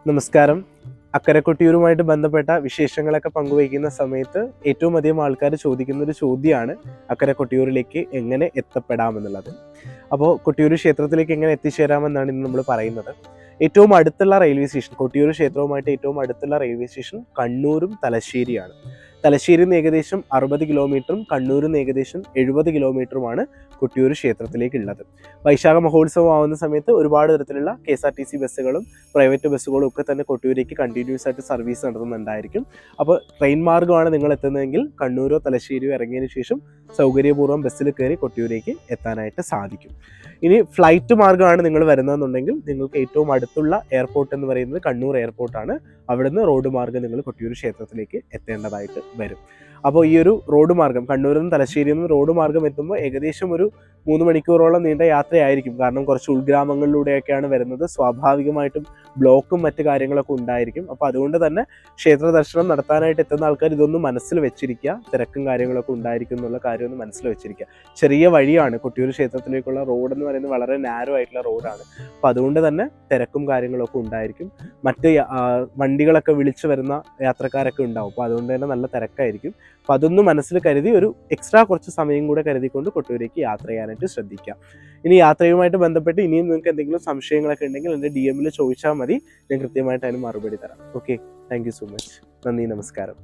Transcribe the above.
നമസ്കാരം. അക്കരെ കൊട്ടിയൂരുമായിട്ട് ബന്ധപ്പെട്ട വിശേഷങ്ങളൊക്കെ പങ്കുവയ്ക്കുന്ന സമയത്ത് ഏറ്റവും അധികം ആൾക്കാർ ചോദിക്കുന്ന ഒരു ചോദ്യമാണ് അക്കരെ കൊട്ടിയൂരിലേക്ക് എങ്ങനെ എത്തപ്പെടാമെന്നുള്ളത്. അപ്പോൾ കൊട്ടിയൂർ ക്ഷേത്രത്തിലേക്ക് എങ്ങനെ എത്തിച്ചേരാമെന്നാണ് ഇന്ന് നമ്മൾ പറയുന്നത്. ഏറ്റവും അടുത്തുള്ള റെയിൽവേ സ്റ്റേഷൻ, കൊട്ടിയൂർ ക്ഷേത്രവുമായിട്ട് ഏറ്റവും അടുത്തുള്ള റെയിൽവേ സ്റ്റേഷൻ കണ്ണൂരും തലശ്ശേരിയാണ്. തലശ്ശേരിയിൽ നിന്ന് ഏകദേശം 60 കിലോമീറ്ററും കണ്ണൂരിൽ നിന്ന് ഏകദേശം 70 കിലോമീറ്ററുമാണ് കൊട്ടിയൂർ ക്ഷേത്രത്തിലേക്ക് ഉള്ളത്. വൈശാഖ മഹോത്സവം ആവുന്ന സമയത്ത് ഒരുപാട് തരത്തിലുള്ള KSRTC ബസ്സുകളും പ്രൈവറ്റ് ബസ്സുകളും ഒക്കെ തന്നെ കൊട്ടിയൂരേക്ക് കണ്ടിന്യൂസ് ആയിട്ട് സർവീസ് നടത്തുന്നുണ്ടായിരിക്കും. അപ്പോൾ ട്രെയിൻ മാർഗ്ഗമാണ് നിങ്ങൾ എത്തുന്നതെങ്കിൽ കണ്ണൂരോ തലശ്ശേരിയോ ഇറങ്ങിയതിന് ശേഷം സൗകര്യപൂർവ്വം ബസ്സിൽ കയറി കൊട്ടിയൂരേക്ക് എത്താനായിട്ട് സാധിക്കും. ഇനി ഫ്ലൈറ്റ് മാർഗ്ഗമാണ് നിങ്ങൾ വരുന്നതെന്നുണ്ടെങ്കിൽ നിങ്ങൾക്ക് ഏറ്റവും അടുത്തുള്ള എയർപോർട്ട് എന്ന് പറയുന്നത് കണ്ണൂർ എയർപോർട്ടാണ്. അവിടുന്ന് റോഡ് മാർഗ്ഗം നിങ്ങൾ കൊട്ടിയൂർ ക്ഷേത്രത്തിലേക്ക് എത്തേണ്ടതായിട്ട് വരും. അപ്പോൾ ഈ ഒരു റോഡ് മാർഗ്ഗം കണ്ണൂരിൽ നിന്നും തലശ്ശേരിയിൽ നിന്നും റോഡ് മാർഗ്ഗം എത്തുമ്പോൾ ഏകദേശം ഒരു 3 മണിക്കൂറോളം നീണ്ട യാത്രയായിരിക്കും. കാരണം കുറച്ച് ഉൾഗ്രാമങ്ങളിലൂടെയൊക്കെയാണ് വരുന്നത്. സ്വാഭാവികമായിട്ടും ബ്ലോക്കും മറ്റു കാര്യങ്ങളൊക്കെ ഉണ്ടായിരിക്കും. അപ്പോൾ അതുകൊണ്ട് തന്നെ ക്ഷേത്ര ദർശനം നടത്താനായിട്ട് എത്തുന്ന ആൾക്കാർ ഇതൊന്നും മനസ്സിൽ വെച്ചിരിക്കുക. തിരക്കും കാര്യങ്ങളൊക്കെ ഉണ്ടായിരിക്കും എന്നുള്ള കാര്യം ഒന്ന് മനസ്സിൽ വെച്ചിരിക്കുക. ചെറിയ വഴിയാണ് കൊട്ടിയൂർ ക്ഷേത്രത്തിലേക്കുള്ള റോഡ് എന്ന് പറയുന്നത്, വളരെ നാരോ ആയിട്ടുള്ള റോഡാണ്. അപ്പോൾ അതുകൊണ്ട് തന്നെ തിരക്കും കാര്യങ്ങളൊക്കെ ഉണ്ടായിരിക്കും. മറ്റ് വണ്ടികളൊക്കെ വിളിച്ചു വരുന്ന യാത്രക്കാരൊക്കെ ഉണ്ടാവും. അപ്പോൾ അതുകൊണ്ട് തന്നെ നല്ല തിരക്കായിരിക്കും. അപ്പോൾ അതൊന്നും മനസ്സിൽ കരുതി ഒരു എക്സ്ട്രാ കുറച്ച് സമയം കൂടെ കരുതിക്കൊണ്ട് കൊട്ടിയൂരേക്ക് യാത്ര ചെയ്യാനായിട്ട് ശ്രദ്ധിക്കാം. ഇനി യാത്രയുമായിട്ട് ബന്ധപ്പെട്ട് ഇനിയും നിങ്ങൾക്ക് എന്തെങ്കിലും സംശയങ്ങളൊക്കെ ഉണ്ടെങ്കിൽ എൻ്റെ DM ചോദിച്ചാൽ മതി. ഞാൻ കൃത്യമായിട്ട് അതിന് മറുപടി തരാം. Okay, thank you so much. നന്ദി, നമസ്കാരം.